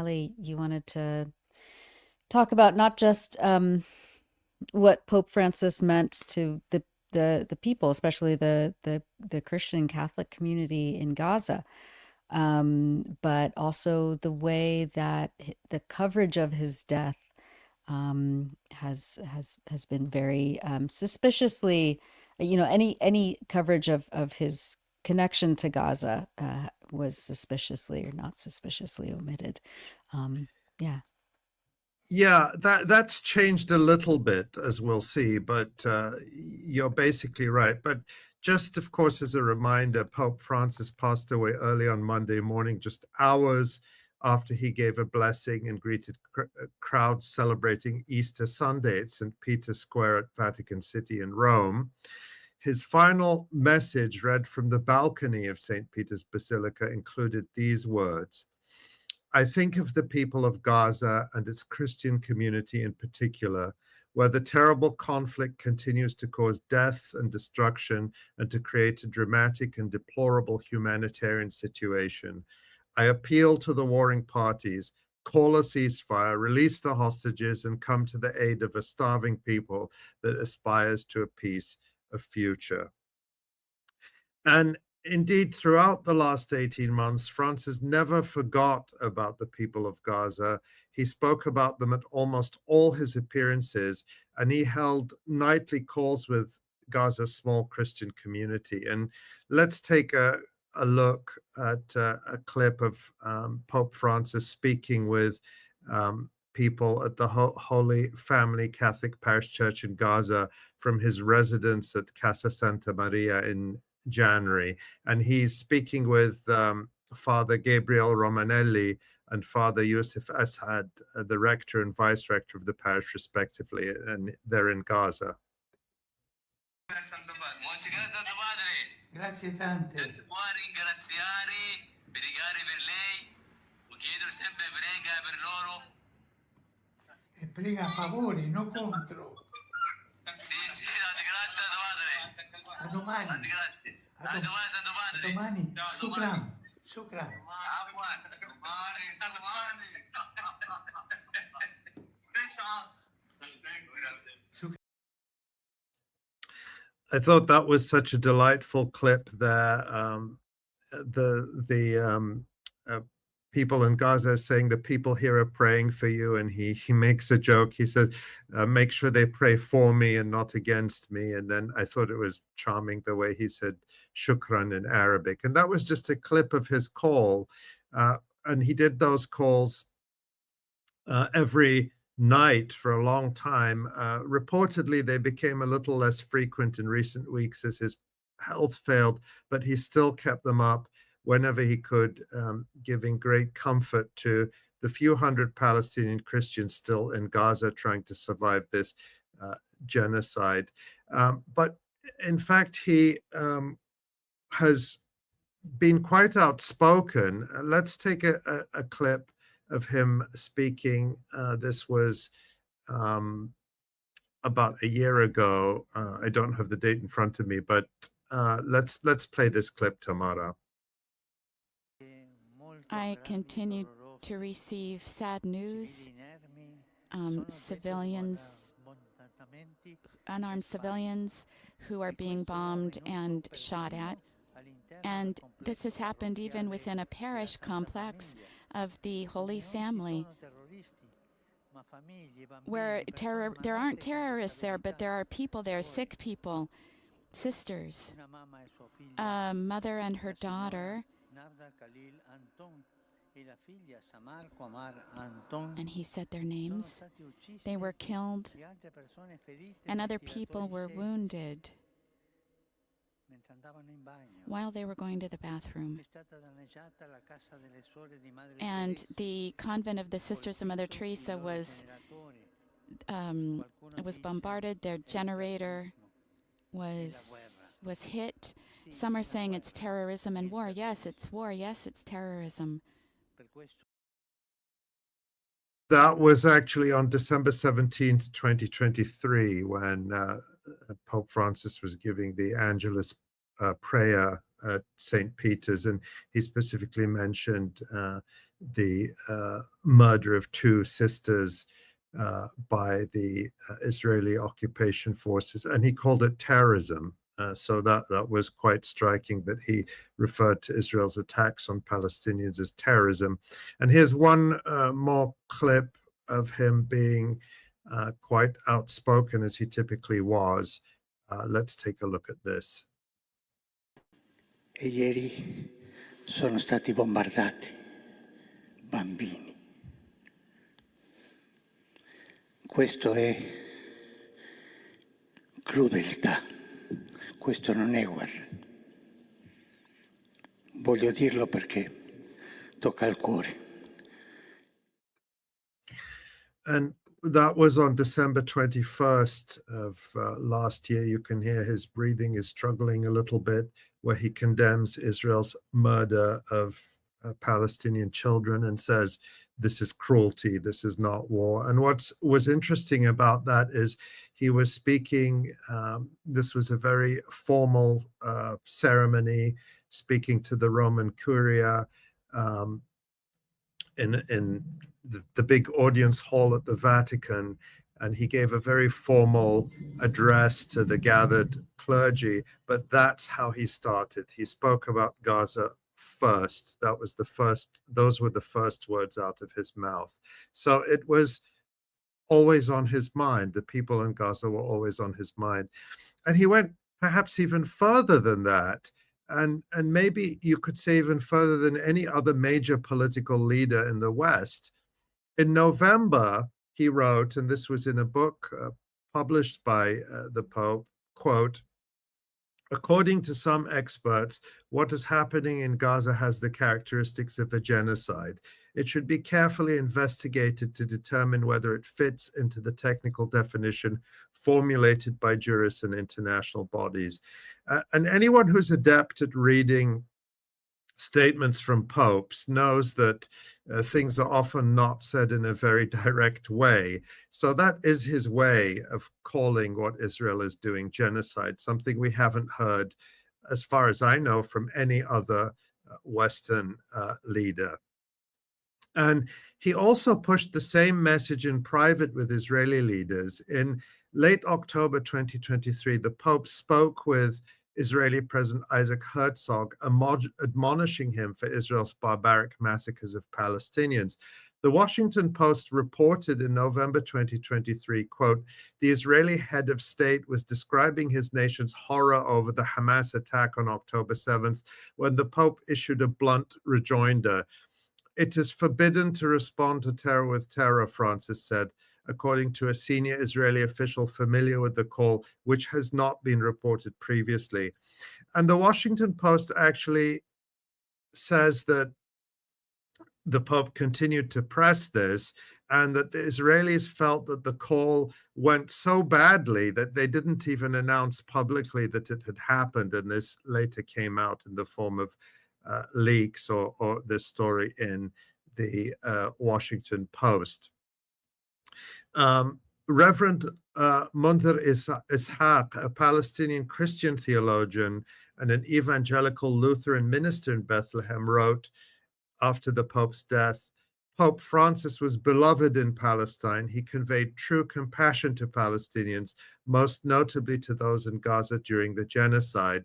Ali, you wanted to talk about not just what Pope Francis meant to the people, especially the Christian Catholic community in Gaza, but also the way that the coverage of his death has been very suspiciously, any coverage of his connection to Gaza was suspiciously or not suspiciously omitted. Yeah. Yeah, that's changed a little bit, as we'll see, but you're basically right. But just, of course, as a reminder, Pope Francis passed away early on Monday morning, just hours after he gave a blessing and greeted crowds celebrating Easter Sunday at St. Peter's Square at Vatican City in Rome. His final message, read from the balcony of St. Peter's Basilica, included these words: I think of the people of Gaza and its Christian community in particular, where the terrible conflict continues to cause death and destruction and to create a dramatic and deplorable humanitarian situation. I appeal to the warring parties, call a ceasefire, release the hostages, and come to the aid of a starving people that aspires to a peace, a future. And indeed, throughout the last 18 months, Francis never forgot about the people of Gaza. He spoke about them at almost all his appearances, and he held nightly calls with Gaza's small Christian community. And let's take a look at a clip of Pope Francis speaking with people at the Holy Family Catholic Parish Church in Gaza from his residence at Casa Santa Maria in January, and he's speaking with Father Gabriel Romanelli and Father Yusuf Asad, the rector and vice rector of the parish, respectively, and they're in Gaza. Grazie tante. Ringraziare, pregare per lei, chiedere sempre prega per loro. E prega a favore, non contro. Sì, grazie a padre. A domani. Grazie. A domani. Shukran. Shukran. I thought that was such a delightful clip there. The people in Gaza are saying the people here are praying for you, and he makes a joke. He says, make sure they pray for me and not against me. And then I thought it was charming the way he said shukran in Arabic. And that was just a clip of his call. And he did those calls every night for a long time. Reportedly, they became a little less frequent in recent weeks as his health failed, but he still kept them up whenever he could, giving great comfort to the few hundred Palestinian Christians still in Gaza trying to survive this genocide. But in fact, he has been quite outspoken. Let's take a clip of him speaking. This was about a year ago. I don't have the date in front of me, but let's play this clip, Tamara. I continue to receive sad news. Unarmed civilians who are being bombed and shot at. And this has happened even within a parish complex of the Holy Family, where there aren't terrorists there, but there are people there, sick people, sisters, a mother and her daughter, and he said their names. They were killed, and other people were wounded while they were going to the bathroom. And the convent of the Sisters of Mother Teresa was bombarded. Their generator was hit. Some are saying it's terrorism and war. Yes, it's war. Yes, it's terrorism. That was actually on December 17th, 2023, when Pope Francis was giving the Angelus prayer at St. Peter's, and he specifically mentioned the murder of two sisters by the Israeli occupation forces, and he called it terrorism. So that was quite striking that he referred to Israel's attacks on Palestinians as terrorism. And here's one more clip of him being quite outspoken, as he typically was. Let's take a look at this. E ieri sono stati bombardati bambini. Questo è crudeltà, questo non è guerra. Voglio dirlo perché tocca al cuore. And that was on December 21st of last year. You can hear his breathing is struggling a little bit, where he condemns Israel's murder of Palestinian children and says, this is cruelty, this is not war. And what was interesting about that is he was speaking, this was a very formal ceremony, speaking to the Roman Curia in the big audience hall at the Vatican, and he gave a very formal address to the gathered clergy, but that's how he started. He spoke about Gaza first. That was those were the first words out of his mouth. So it was always on his mind. The people in Gaza were always on his mind. And he went perhaps even further than that. And maybe you could say even further than any other major political leader in the West. In November, he wrote, and this was in a book published by the Pope, quote, according to some experts, what is happening in Gaza has the characteristics of a genocide. It should be carefully investigated to determine whether it fits into the technical definition formulated by jurists and international bodies. And anyone who's adept at reading statements from popes knows that things are often not said in a very direct way. So that is his way of calling what Israel is doing genocide, something we haven't heard, as far as I know, from any other Western leader. And he also pushed the same message in private with Israeli leaders. In late October 2023, the Pope spoke with Israeli President Isaac Herzog, admonishing him for Israel's barbaric massacres of Palestinians. The Washington Post reported in November 2023, quote, the Israeli head of state was describing his nation's horror over the Hamas attack on October 7th, when the Pope issued a blunt rejoinder. It is forbidden to respond to terror with terror, Francis said, according to a senior Israeli official familiar with the call, which has not been reported previously. And the Washington Post actually says that the Pope continued to press this, and that the Israelis felt that the call went so badly that they didn't even announce publicly that it had happened. And this later came out in the form of leaks or this story in the Washington Post. Reverend Munter 𝐓𝐡𝐞, a Palestinian Christian theologian and an evangelical Lutheran minister in Bethlehem, wrote after the Pope's death, Pope Francis was beloved in Palestine. He conveyed true compassion to Palestinians, most notably to those in Gaza during the genocide.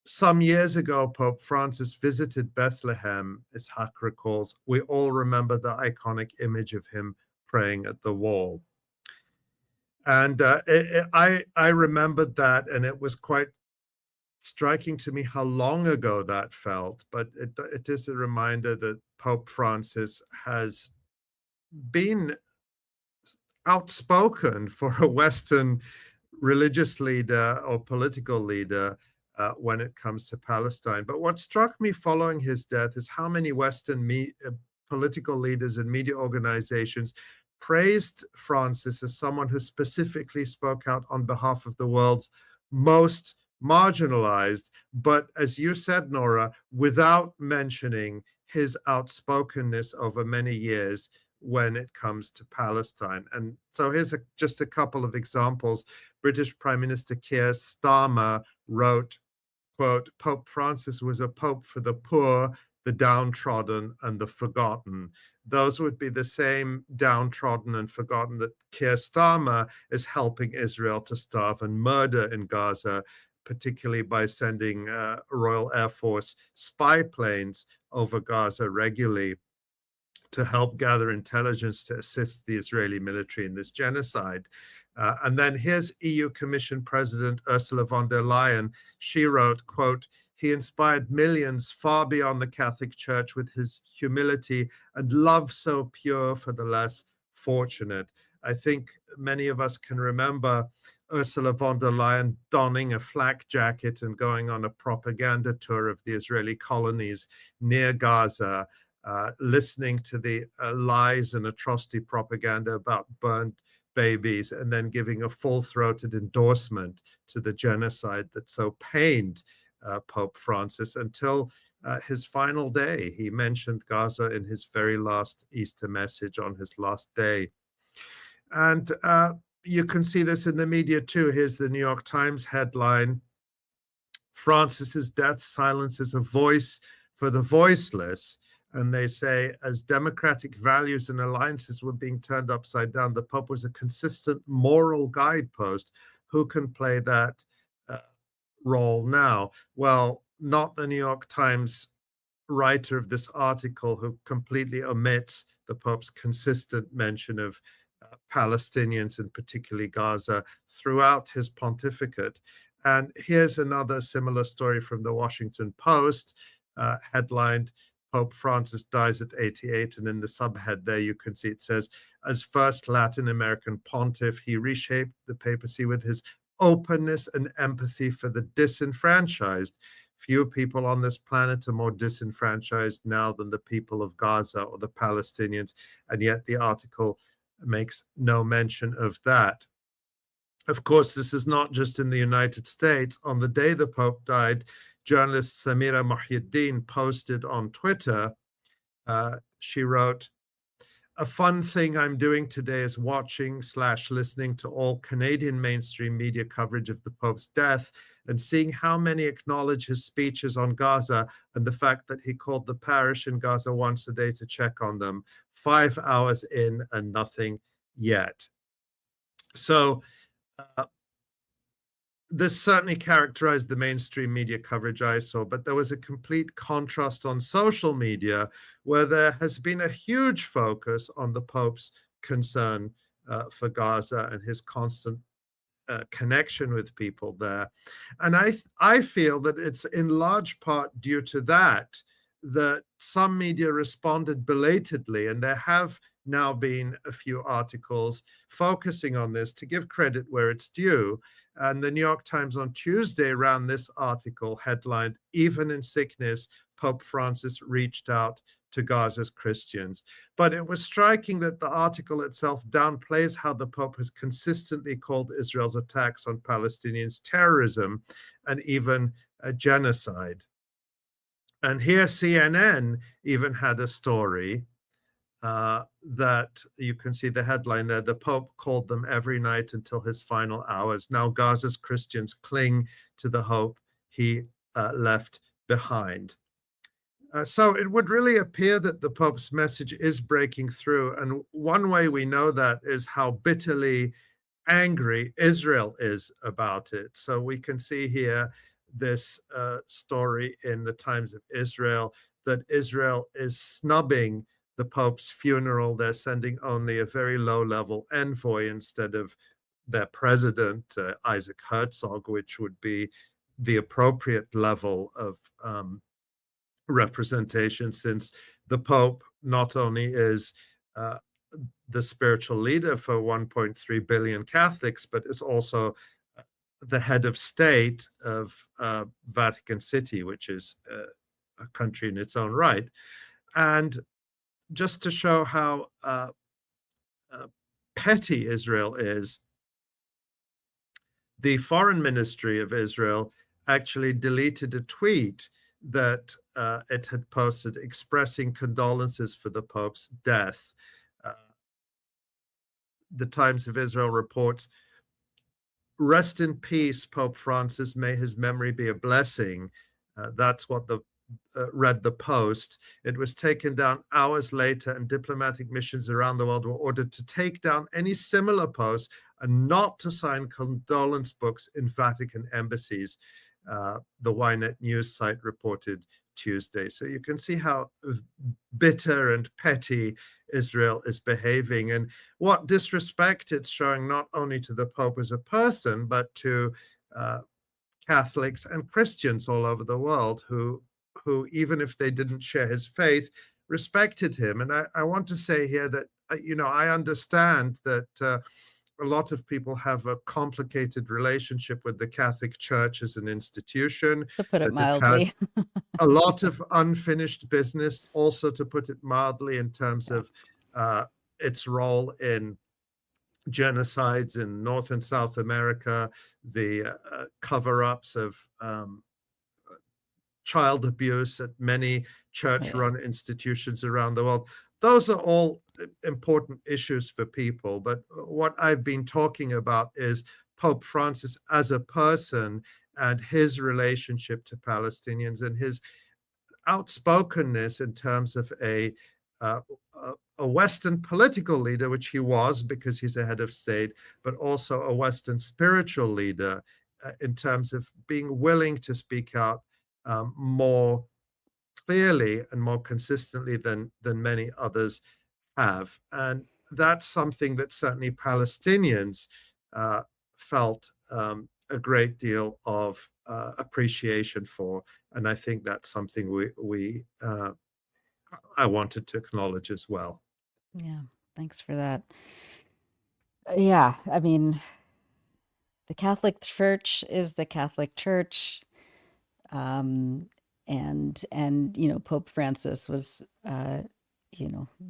Some years ago, Pope Francis visited Bethlehem, 𝐓𝐡𝐞 recalls. We all remember the iconic image of him praying at the wall. And I remembered that, and it was quite striking to me how long ago that felt. But it is a reminder that Pope Francis has been outspoken for a Western religious leader or political leader when it comes to Palestine. But what struck me following his death is how many Western political leaders and media organizations praised Francis as someone who specifically spoke out on behalf of the world's most marginalized, but as you said, Nora, without mentioning his outspokenness over many years when it comes to Palestine. And so here's just a couple of examples. British Prime Minister Keir Starmer wrote, quote, Pope Francis was a pope for the poor, the downtrodden and the forgotten. Those would be the same downtrodden and forgotten that Keir Starmer is helping Israel to starve and murder in Gaza, particularly by sending Royal Air Force spy planes over Gaza regularly to help gather intelligence to assist the Israeli military in this genocide. And then here's EU Commission President Ursula von der Leyen. She wrote, quote, "He inspired millions far beyond the Catholic Church with his humility and love so pure for the less fortunate." I think many of us can remember Ursula von der Leyen donning a flak jacket and going on a propaganda tour of the Israeli colonies near Gaza, listening to the lies and atrocity propaganda about burned babies, and then giving a full-throated endorsement to the genocide that so pained Pope Francis until his final day. He mentioned Gaza in his very last Easter message on his last day. And you can see this in the media too. Here's the New York Times headline: "Francis's death silences a voice for the voiceless." And they say, as democratic values and alliances were being turned upside down, the Pope was a consistent moral guidepost. Who can play that role now? Well, not the New York Times writer of this article, who completely omits the Pope's consistent mention of Palestinians and particularly Gaza throughout his pontificate. And here's another similar story from the Washington Post, headlined, "Pope Francis dies at 88, and in the subhead there you can see it says, "As first Latin American pontiff, he reshaped the papacy with his openness and empathy for the disenfranchised. Few people on this planet are more disenfranchised now than the people of Gaza or the Palestinians," and yet the article makes no mention of that. Of course, this is not just in the United States. On the day the Pope died, journalist Samira Mohyeddin posted on Twitter, she wrote, "A fun thing I'm doing today is watching/listening to all Canadian mainstream media coverage of the Pope's death and seeing how many acknowledge his speeches on Gaza and the fact that he called the parish in Gaza once a day to check on them. 5 hours in and nothing yet." So this certainly characterized the mainstream media coverage I saw, but there was a complete contrast on social media, where there has been a huge focus on the Pope's concern for Gaza and his constant connection with people there. And I feel that it's in large part due to that some media responded belatedly, and there have now been a few articles focusing on this to give credit where it's due. And the New York Times on Tuesday ran this article headlined, "Even in Sickness, Pope Francis reached out to Gaza's Christians." But it was striking that the article itself downplays how the Pope has consistently called Israel's attacks on Palestinians terrorism and even a genocide. And here CNN even had a story that you can see the headline there: "The Pope called them every night until his final hours. Now Gaza's Christians cling to the hope he left behind." So it would really appear that the Pope's message is breaking through. And one way we know that is how bitterly angry Israel is about it. So we can see here this story in the Times of Israel, that Israel is snubbing the Pope's funeral. They're sending only a very low-level envoy instead of their president, 𝐓𝐴𝐧𝐭 𝐄𝐥𝐿, which would be the appropriate level of representation, since the Pope not only is the spiritual leader for 1.3 billion Catholics, but is also the head of state of Vatican City, which is a country in its own right. And just to show how petty Israel is, the foreign ministry of Israel actually deleted a tweet that it had posted expressing condolences for the Pope's death. The Times of Israel reports, "Rest in peace, Pope Francis. May his memory be a blessing." That's what the read the Post. It was taken down hours later, and diplomatic missions around the world were ordered to take down any similar posts and not to sign condolence books in Vatican embassies, the Ynet news site reported Tuesday. So you can see how bitter and petty Israel is behaving, and what disrespect it's showing not only to the Pope as a person, but to Catholics and Christians all over the world who even if they didn't share his faith, respected him. And I want to say here that, I understand that a lot of people have a complicated relationship with the Catholic Church as an institution, To put it that it has mildly. a lot of unfinished business, also, to put it mildly, in terms of its role in genocides in North and South America, the cover-ups of child abuse at many church-run institutions around the world. Those are all important issues for people. But what I've been talking about is Pope Francis as a person and his relationship to Palestinians and his outspokenness in terms of a Western political leader, which he was because he's a head of state, but also a Western spiritual leader in terms of being willing to speak out more clearly and more consistently than many others have. And that's something that certainly Palestinians felt a great deal of appreciation for. And I think that's something I wanted to acknowledge as well. Yeah, thanks for that. Yeah, I mean, the Catholic Church is the Catholic Church. And Pope Francis was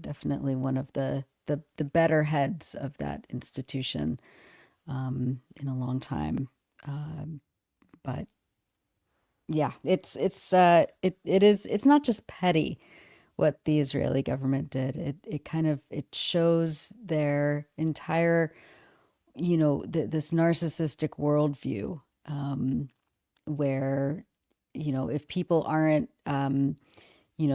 definitely one of the better heads of that institution in a long time. But yeah, it's not just petty what the Israeli government did. It shows their entire this narcissistic worldview, where if people aren't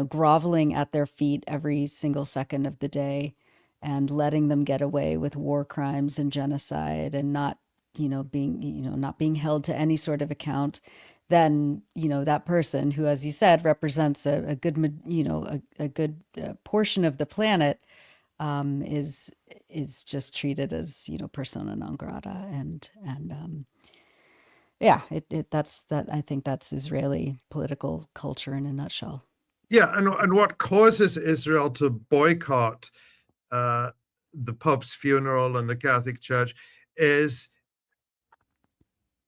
groveling at their feet every single second of the day and letting them get away with war crimes and genocide and not being held to any sort of account, then that person who, as you said, represents a good portion of the planet, is just treated as persona non grata. And yeah, I think that's Israeli political culture in a nutshell. Yeah, and what causes Israel to boycott the Pope's funeral and the Catholic Church is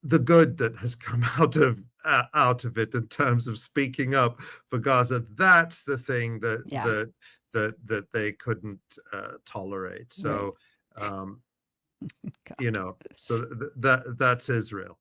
the good that has come out of it in terms of speaking up for Gaza. That's the thing that they couldn't tolerate. So Right. so that's Israel.